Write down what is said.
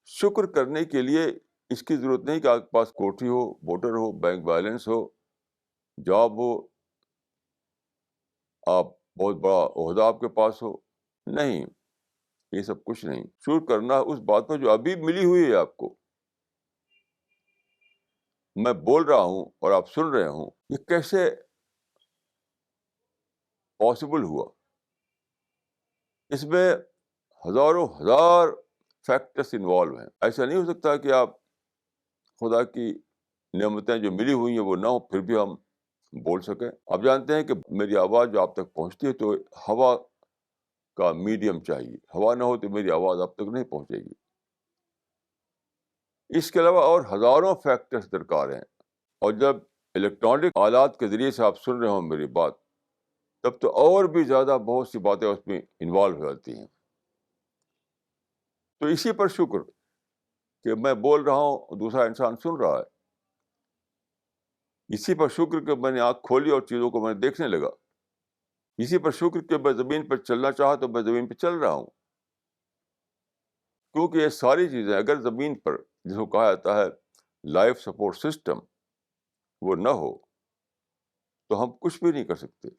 شکر کرنے کے لیے اس کی ضرورت نہیں کہ آپ کے پاس کوٹھی ہو، موٹر ہو، بینک بیلنس ہو، جاب ہو، آپ بہت بڑا عہدہ آپ کے پاس ہو. نہیں، یہ سب کچھ نہیں. شکر کرنا اس بات پر جو ابھی ملی ہوئی ہے آپ کو. میں بول رہا ہوں اور آپ سن رہے ہوں، یہ کیسے پاسبل ہوا؟ اس میں ہزاروں ہزار فیکٹرز انوالو ہیں. ایسا نہیں ہو سکتا کہ آپ خدا کی نعمتیں جو ملی ہوئی ہیں وہ نہ ہو پھر بھی ہم بول سکیں. آپ جانتے ہیں کہ میری آواز جو آپ تک پہنچتی ہے تو ہوا کا میڈیم چاہیے. ہوا نہ ہو تو میری آواز آپ تک نہیں پہنچے گی. اس کے علاوہ اور ہزاروں فیکٹرز درکار ہیں. اور جب الیکٹرانک آلات کے ذریعے سے آپ سن رہے ہوں میری بات، تب تو اور بھی زیادہ بہت سی باتیں اس میں انوالو ہو جاتی ہیں. تو اسی پر شکر کہ میں بول رہا ہوں، دوسرا انسان سن رہا ہے. اسی پر شکر کہ میں نے آنکھ کھولی اور چیزوں کو میں دیکھنے لگا. اسی پر شکر کہ میں زمین پر چلنا چاہا تو میں زمین پہ چل رہا ہوں. کیونکہ یہ ساری چیزیں اگر زمین پر جس کو کہا جاتا ہے لائف سپورٹ سسٹم وہ نہ ہو تو ہم کچھ بھی نہیں کر سکتے.